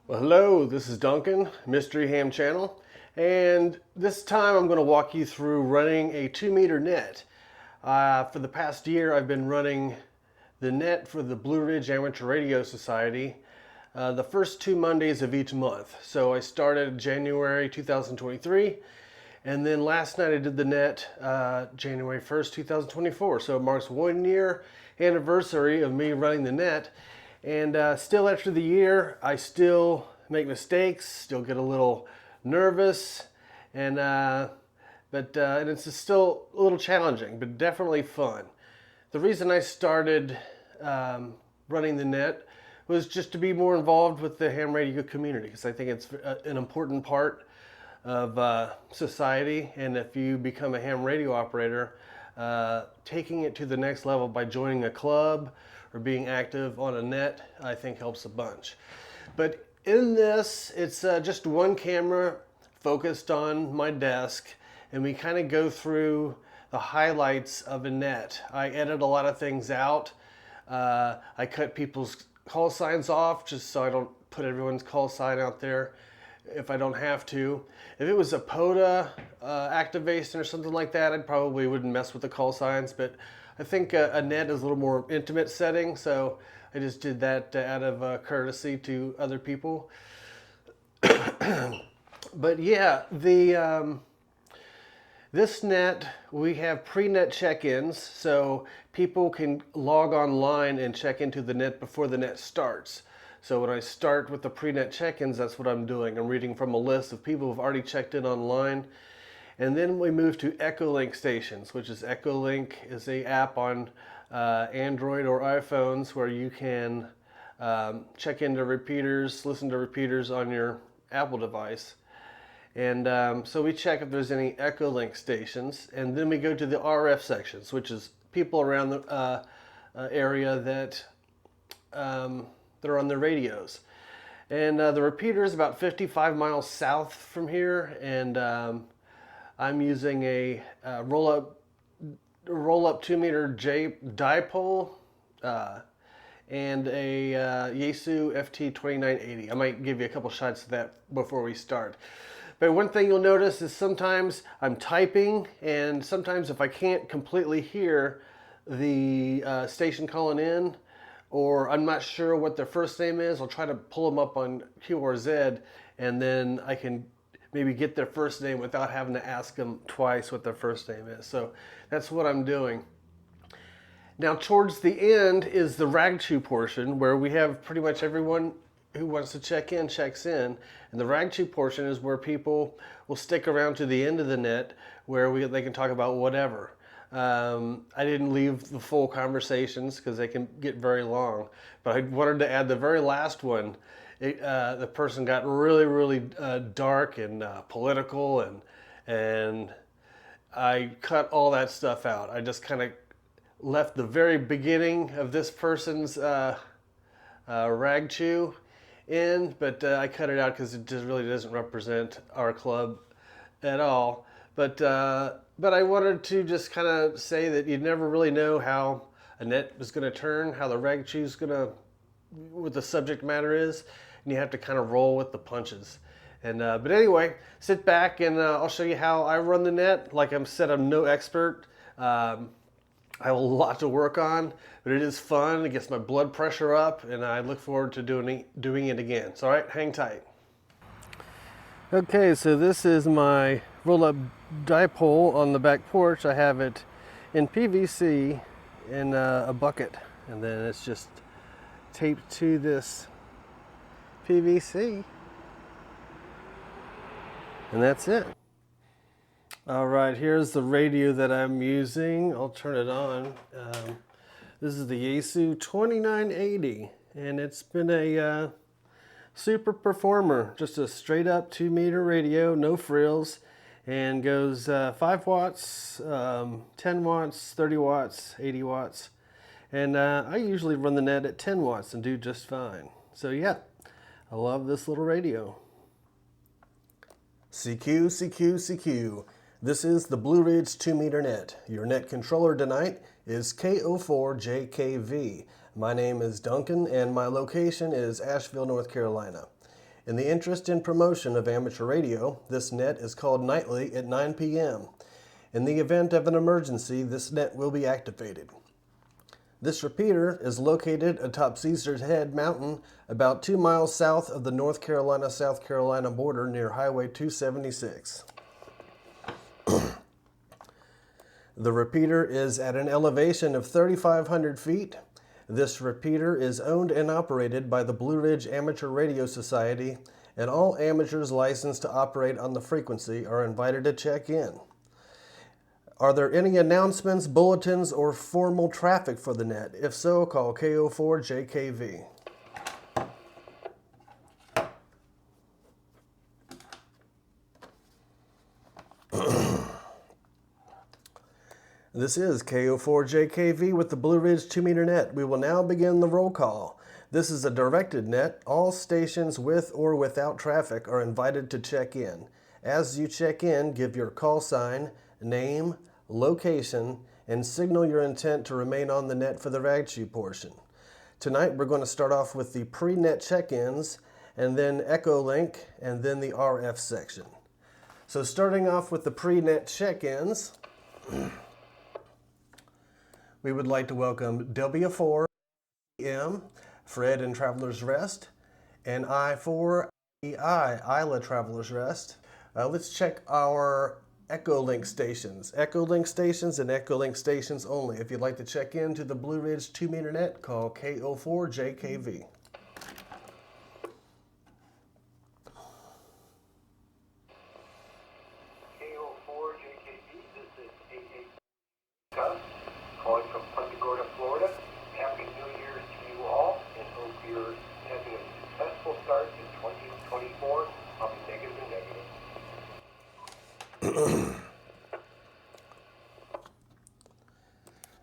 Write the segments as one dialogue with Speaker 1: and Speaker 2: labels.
Speaker 1: Well, hello, this is Duncan, Mystery Ham Channel, and this time I'm going to walk you through running a 2-meter net. For the past year, I've been running the net for the Blue Ridge Amateur Radio Society the first 2 Mondays of each month. So I started January 2023, and then last night I did the net January 1st, 2024. So it marks 1 year anniversary of me running the net. And still after the year, I still make mistakes, still get a little nervous, and it's still a little challenging, but definitely fun. The reason I started running the net was just to be more involved with the ham radio community, because I think it's an important part of society. And if you become a ham radio operator, taking it to the next level by joining a club or being active on a net, I think helps a bunch. But in this, it's just one camera focused on my desk, and we kind of go through the highlights of a net. I edit a lot of things out. I cut people's call signs off just so I don't put everyone's call sign out there if I don't have to. If it was a POTA activation or something like that, I probably wouldn't mess with the call signs, but I think a net is a little more intimate setting, so I just did that out of courtesy to other people. But yeah, this net, we have pre-net check-ins, so people can log online and check into the net before the net starts. So when I start with the pre-net check-ins, that's what I'm doing. I'm reading from a list of people who've already checked in online. And then we move to Echolink stations, which is Echolink is a app on Android or iPhones where you can check into repeaters, listen to repeaters on your Apple device. And so we check if there's any Echolink stations, and then we go to the RF sections, which is people around the area that are on the radios. And the repeater is about 55 miles south from here, and I'm using a roll-up 2-meter J dipole and a Yaesu FT2980. I might give you a couple shots of that before we start. But one thing you'll notice is sometimes I'm typing, and sometimes if I can't completely hear the station calling in, or I'm not sure what their first name is, I'll try to pull them up on QRZ, and then I can maybe get their first name without having to ask them twice what their first name is. So that's what I'm doing. Now towards the end is the rag chew portion, where we have pretty much everyone who wants to check in checks in, and the rag chew portion is where people will stick around to the end of the net, where they can talk about whatever. I didn't leave the full conversations because they can get very long, but I wanted to add the very last one. The person got really dark and political, and I cut all that stuff out. I just kind of left the very beginning of this person's rag chew in, but I cut it out because it just really doesn't represent our club at all. But I wanted to just kind of say that you never really know how a net is going to turn, how the rag chew is going to, what the subject matter is, and you have to kind of roll with the punches. And but anyway, sit back and I'll show you how I run the net. Like I said, I'm no expert. I have a lot to work on, but it is fun. It gets my blood pressure up, and I look forward to doing it again. So all right, hang tight. Okay, so this is my roll-up dipole on the back porch. I have it in PVC in a bucket, and then it's just taped to this PVC, and that's it. All right, here's the radio that I'm using. I'll turn it on. This is the Yaesu 2980, and it's been a super performer, just a straight up 2-meter radio, no frills, and goes 5 watts, 10 watts, 30 watts, 80 watts. And I usually run the net at 10 watts and do just fine. So yeah, I love this little radio. CQ, CQ, CQ. This is the Blue Ridge 2-meter net. Your net controller tonight is KO4JKV. My name is Duncan, and my location is Asheville, North Carolina. In the interest and promotion of amateur radio, this net is called nightly at 9 p.m. In the event of an emergency, this net will be activated. This repeater is located atop Caesar's Head Mountain, about 2 miles south of the North Carolina-South Carolina border near Highway 276. The repeater is at an elevation of 3,500 feet. This repeater is owned and operated by the Blue Ridge Amateur Radio Society, and all amateurs licensed to operate on the frequency are invited to check in. Are there any announcements, bulletins, or formal traffic for the net? If so, call KO4JKV. This is KO4JKV with the Blue Ridge 2-meter net. We will now begin the roll call. This is a directed net. All stations with or without traffic are invited to check in. As you check in, give your call sign, name, location, and signal your intent to remain on the net for the rag chew portion. Tonight we're going to start off with the pre-net check-ins, and then Echo Link, and then the RF section. So starting off with the pre-net check-ins, we would like to welcome W4M, Fred and Traveler's Rest, and I4EI, Isla Traveler's Rest. Let's check our Echo Link stations. Echo Link stations and Echo Link stations only. If you'd like to check in to the Blue Ridge 2-meter net, call KO4JKV.
Speaker 2: KO4JKV, this is AA calling from Punta Gorda, Florida. Happy New Year to you all, and hope you're having a successful start in 2024. I'll be negative and negative.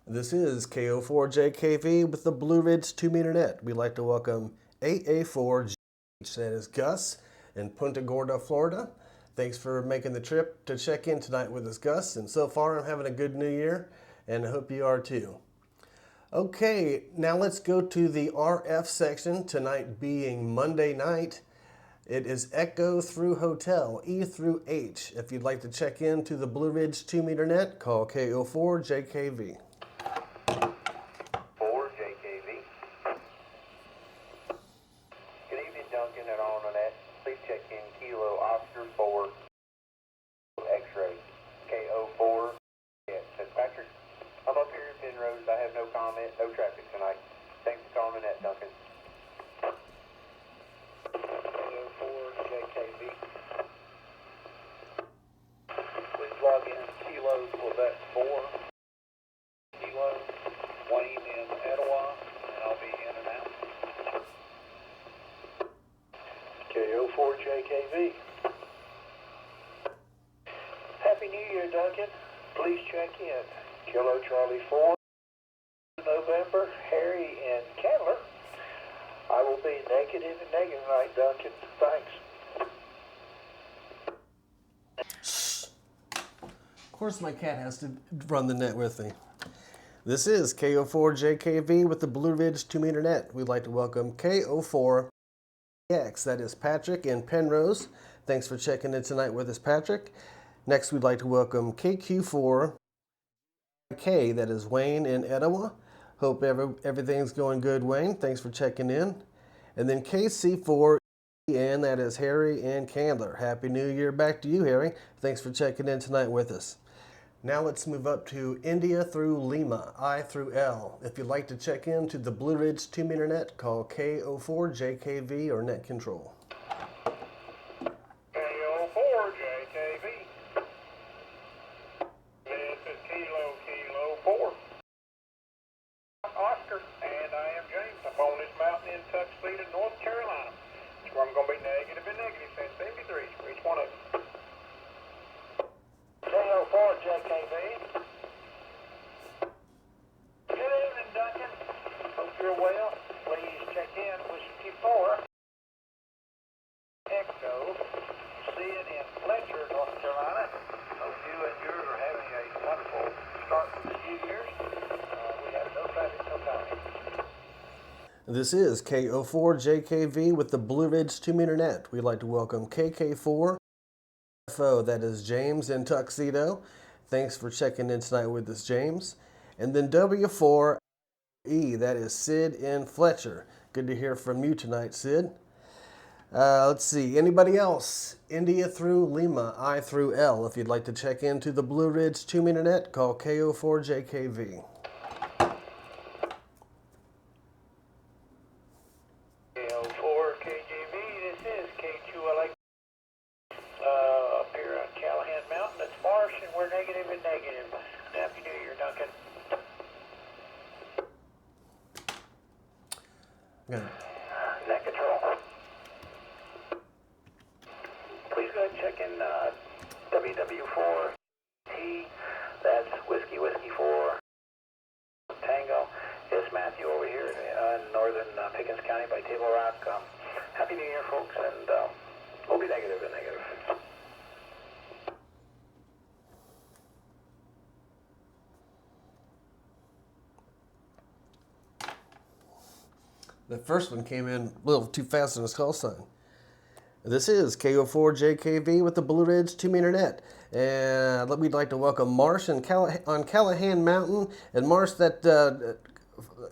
Speaker 1: This is KO4JKV with the Blue Ridge 2-meter net. We'd like to welcome AA4G, that is Gus in Punta Gorda, Florida. Thanks for making the trip to check in tonight with us, Gus. And so far, I'm having a good new year, and I hope you are too. Okay, now let's go to the RF section, tonight being Monday night. It is Echo through Hotel, E through H. If you'd like to check in to the Blue Ridge 2-meter net, call KO4JKV.
Speaker 2: 4JKV. Good evening, Duncan and all on that. Please check in Kilo Oscar 4 X-ray. KO4. Yeah, says Patrick. I'm up here in Penrose. I have no comment, no traffic tonight. Thanks for calling in that, Duncan. KO4JKV. Please log in Kilo Quebec 4. Kilo 1 in Etowah, and I'll be in and out. KO4JKV. Happy New Year, Duncan. Please check in. Kilo Charlie 4, November, Harry and Candler. I will be negative and negative tonight, Duncan. Thanks.
Speaker 1: Of course, my cat has to run the net with me. This is KO4JKV with the Blue Ridge 2-meter net. We'd like to welcome KO4X, that is Patrick in Penrose. Thanks for checking in tonight with us, Patrick. Next, we'd like to welcome KQ4K, that is Wayne in Etowah. Hope everything's going good, Wayne. Thanks for checking in. And then KC4EN, that is Harry and Candler. Happy New Year back to you, Harry. Thanks for checking in tonight with us. Now let's move up to India through Lima, I through L. If you'd like to check in to the Blue Ridge 2-meter net, call KO4JKV or Net Control.
Speaker 2: KO4JKV. This is Kilo 4. Oscar, and I am James. I'm on this mountain in Tuxedo, North Carolina. That's where I'm going to be negative and negative since 73 for each one of them. KO4JKV. Good evening, Duncan. Hope you're well. Please check in with Q4.
Speaker 1: This is KO4JKV with the Blue Ridge 2-meter net. We'd like to welcome KK4, FO, that is James in Tuxedo. Thanks for checking in tonight with us, James. And then W4E, that is Sid in Fletcher. Good to hear from you tonight, Sid. Let's see, anybody else? India through Lima, I through L. If you'd like to check into the Blue Ridge 2-meter net, call KO4JKV.
Speaker 3: KO4KJV, this is K2LA up here on Callahan Mountain. It's Marsh and we're negative and negative. Happy New Year, Duncan.
Speaker 1: Good.
Speaker 3: Net control. Please go ahead and check in WW4T. That's Whiskey 4 Tango. It's Matthew over here in northern Pickens County by Table Rock. Happy New Year, folks, and we'll be negative and negative.
Speaker 1: The first one came in a little too fast on his call sign. This is KO4JKV with the Blue Ridge 2-meter net. And we'd like to welcome Marsh on Callahan Mountain. And Marsh, that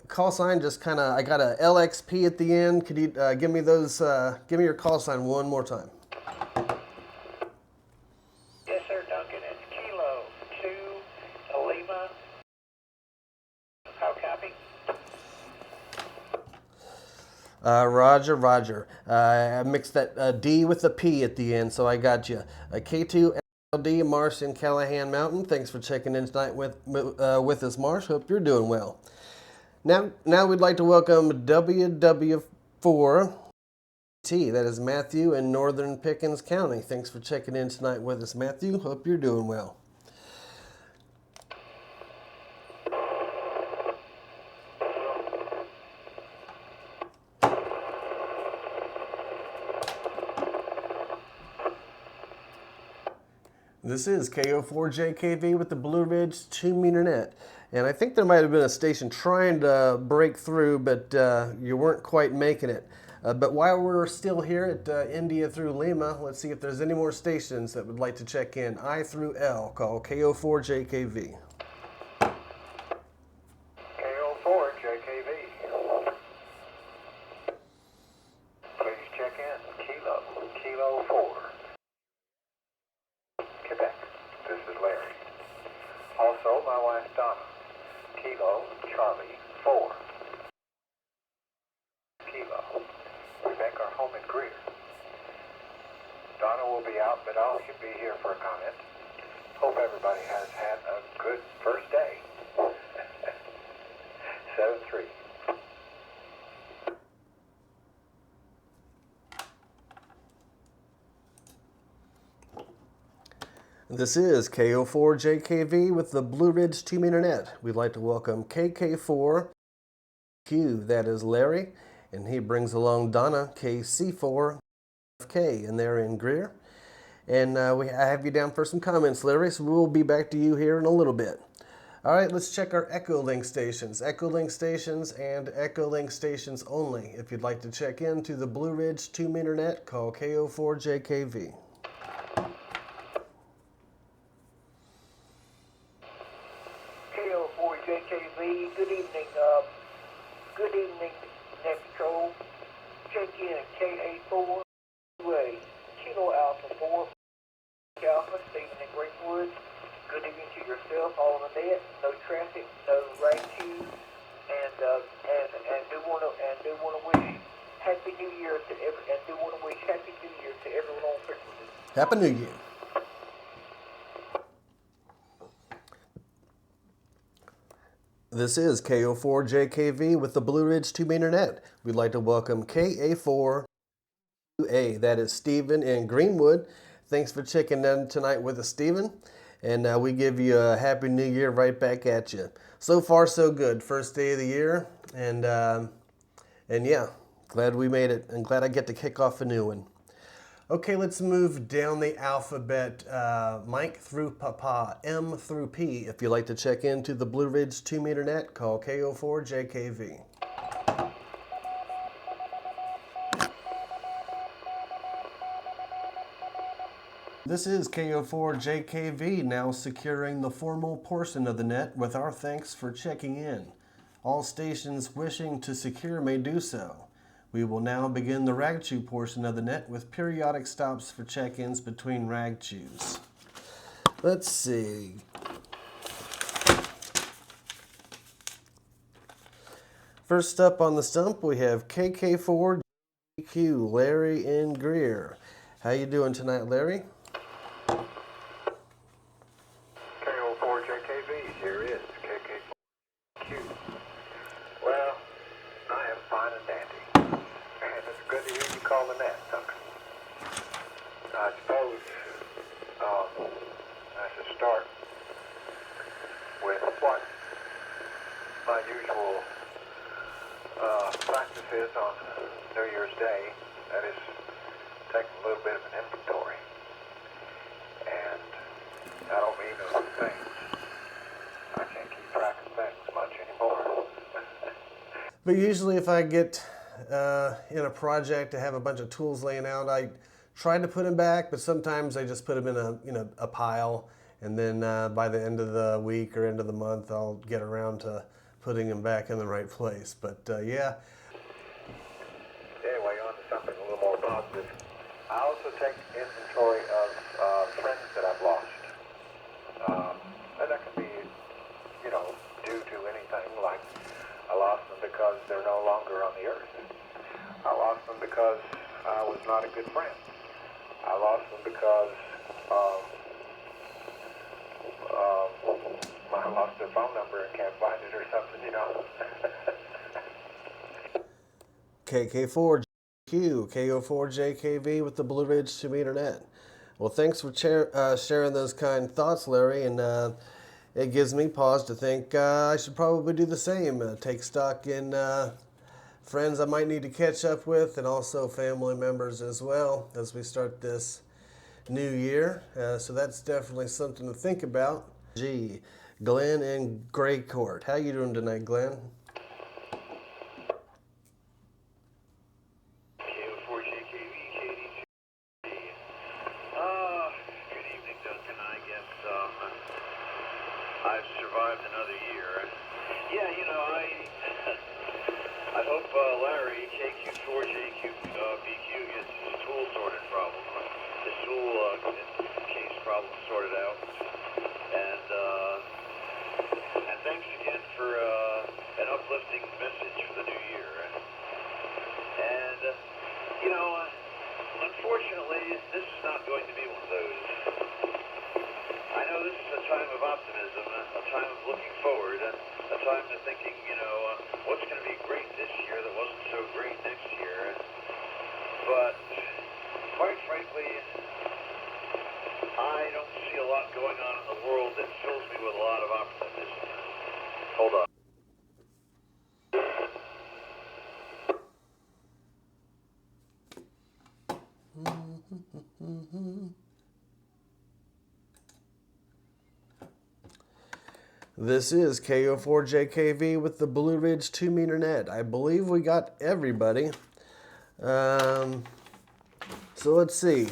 Speaker 1: call sign just kind of, I got a LXP at the end. Could you give me your call sign one more time?
Speaker 3: Yes, sir, Duncan. It's Kilo 2 Lima. How copy?
Speaker 1: Roger. I mixed that D with the P at the end, so I got you. K2LD, Marsh in Callahan Mountain. Thanks for checking in tonight with us, Marsh. Hope you're doing well. Now we'd like to welcome WW4T. That is Matthew in northern Pickens County. Thanks for checking in tonight with us, Matthew. Hope you're doing well. This is KO4JKV with the Blue Ridge 2-meter net. And I think there might have been a station trying to break through, but you weren't quite making it. But while we're still here at India through Lima, let's see if there's any more stations that would like to check in. I through L, call KO4JKV.
Speaker 3: KO4JKV. Please check in. Kilo 4. Quebec. This is Larry. Also, my wife Donna. Kilo Charlie 4. Kilo. Quebec are home in Greer. Donna will be out, but I'll be here for a comment. Hope everybody has had a good first day. 7-3.
Speaker 1: This is KO4JKV with the Blue Ridge 2-meter net. We'd like to welcome KK4Q, that is Larry, and he brings along Donna, KC4FK, and they're in Greer. And I have you down for some comments, Larry, so we'll be back to you here in a little bit. All right, let's check our Echolink stations. Echolink stations and Echolink stations only. If you'd like to check into the Blue Ridge 2-meter net, call KO4JKV.
Speaker 3: KO4JKV, good evening. Good evening, Net Control. Check in at KA4, Kilo Alpha 4, Alpha, Stephen in Greenwood. Good evening to yourself, all on the net. No traffic, no rain queues, and do want to wish Happy New Year to everyone on Christmas.
Speaker 1: Happy New Year. This is KO4JKV with the Blue Ridge 2-meter net. We'd like to welcome KA4A, that is Stephen in Greenwood. Thanks for checking in tonight with us, Stephen. And we give you a Happy New Year right back at you. So far, so good. First day of the year. And yeah, glad we made it. And glad I get to kick off a new one. Okay, let's move down the alphabet. Mike through Papa, M through P. If you'd like to check into the Blue Ridge 2-meter net, call KO4JKV. This is KO4JKV now securing the formal portion of the net with our thanks for checking in. All stations wishing to secure may do so. We will now begin the rag chew portion of the net with periodic stops for check-ins between rag chews. Let's see. First up on the stump, we have KK4GQ, Larry and Greer. How you doing tonight, Larry?
Speaker 2: KO4JKV, here is KK4Q. Well, I am fine and dandy, and it's good to hear you call the net, Duncan. I suppose I should start with what my usual practice is on New Year's Day. That is taking a little bit of an inventory. And I don't mean of things. I can't keep track of things much anymore.
Speaker 1: But usually if I get in a project to have a bunch of tools laying out, I try to put them back, but sometimes I just put them in a pile, and then by the end of the week or end of the month, I'll get around to putting them back in the right place. But yeah.
Speaker 2: Anyway, on to something a little more positive. I also take inventory of friends that I've lost. And that can be, due to anything, like I lost them because they're no longer on the earth. I lost them because I was not a good friend. I lost them because I lost their phone number and can't find it or something,
Speaker 1: KK4GQ, KO4JKV with the Blue Ridge 2-meter net. Well, thanks for sharing those kind thoughts, Larry, and it gives me pause to think I should probably do the same. Take stock in friends I might need to catch up with, and also family members as well as we start this new year. So that's definitely something to think about. Gee, Glenn in Gray Court. How you doing tonight, Glenn?
Speaker 4: Good evening, Duncan. I guess I've survived another year. Yeah, I hope Larry, KQ4JQBQ, gets his tool sorted problem, his tool case problem sorted out. And thanks again for an uplifting message for the new year. And, unfortunately, this is not going to be one of those. I know this is a time of optimism, a time of looking forward, a time of thinking, what's going to be great this year that wasn't so great next year. But, quite frankly, I don't see a lot going on in the world that fills me with a lot of optimism. Hold on.
Speaker 1: This is KO4JKV with the Blue Ridge 2-meter net. I believe we got everybody. So let's see.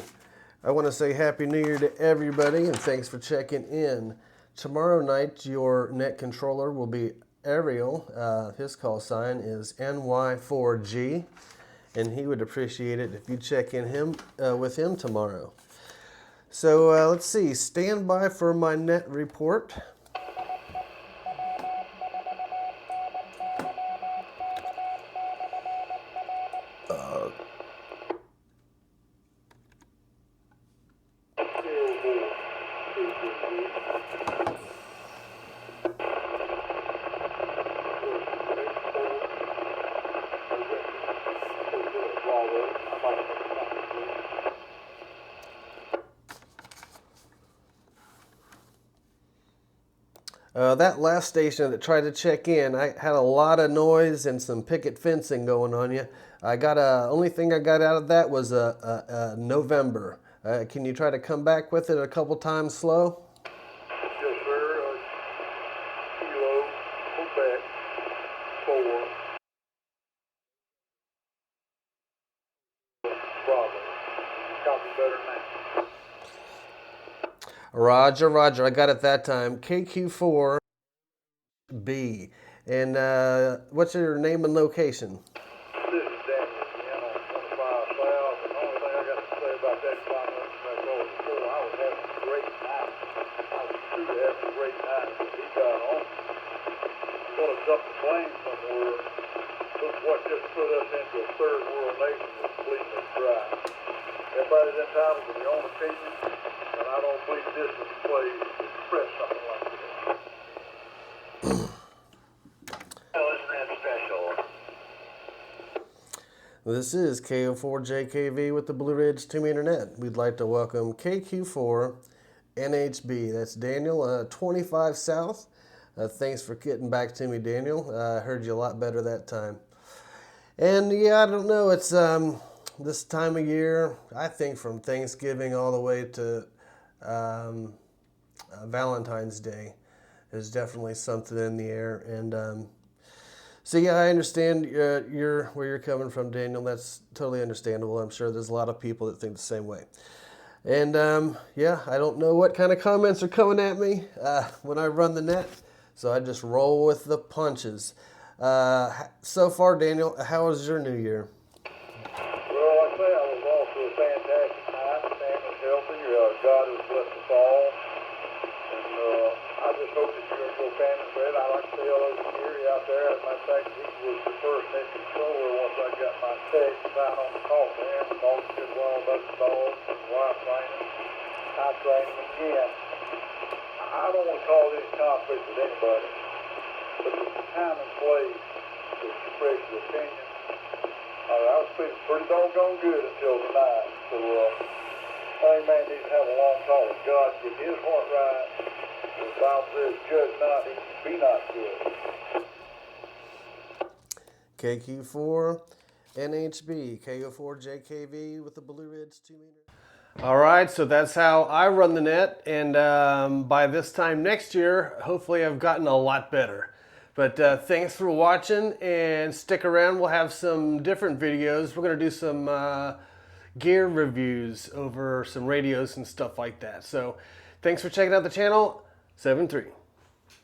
Speaker 1: I want to say Happy New Year to everybody, and thanks for checking in. Tomorrow night, your net controller will be Ariel. His call sign is NY4G, and he would appreciate it if you check in with him tomorrow. So let's see. Stand by for my net report. That last station that tried to check in, I had a lot of noise and some picket fencing going on you. Only thing I got out of that was November. Can you try to come back with it a couple times slow?
Speaker 2: Yes, sir. Kilo, Quebec, 4, Bravo. Copy better than that.
Speaker 1: Roger, Roger. I got it that time. KQ4B. And what's your name and location?
Speaker 5: This is Daniel again on 25 South, and the only thing I got to say about that comment that goes before, I was having a great night. I was truly having a great night when he got home. He's going to dump the blame somewhere. Look what just put us into a third world nation is bleeding us dry. Everybody's entitled to their own opinion, and I don't believe this is the place to express something like this.
Speaker 4: Oh, isn't that special?
Speaker 1: This is KO4JKV with the Blue Ridge 2-meter net. We'd like to welcome KQ4NHB. That's Daniel, 25 South. Thanks for getting back to me, Daniel. I heard you a lot better that time. And yeah, I don't know, it's this time of year, I think from Thanksgiving all the way to Valentine's Day, there's definitely something in the air. And so yeah, I understand where you're coming from, Daniel. That's totally understandable. I'm sure there's a lot of people that think the same way. And yeah, I don't know what kind of comments are coming at me when I run the net, so I just roll with the punches. So far, Daniel, how was your New Year?
Speaker 5: Well, like I say, I was off to a fantastic night. The family's healthy. God has blessed us all. And I just hope that you and your family's ready. I like to say hello to Gary out there. As a matter of fact, he was the first net controller once I got my text sign on the call to him. The dog did well about the dogs, his wife training. I trained him again. I don't want to call this conflict with anybody, but it's the time and place to express your opinion. I was feeling pretty doggone good until tonight. So, I think man needs to have a long talk with God, get his heart right. The Bible says, judge not, be not good.
Speaker 1: KQ4 NHB, KO4JKV with the Blue Ridge 2-meter. All right, so that's how I run the net, and by this time next year, hopefully I've gotten a lot better. But thanks for watching, and stick around. We'll have some different videos. We're going to do some gear reviews over some radios and stuff like that. So thanks for checking out the channel. 7-3.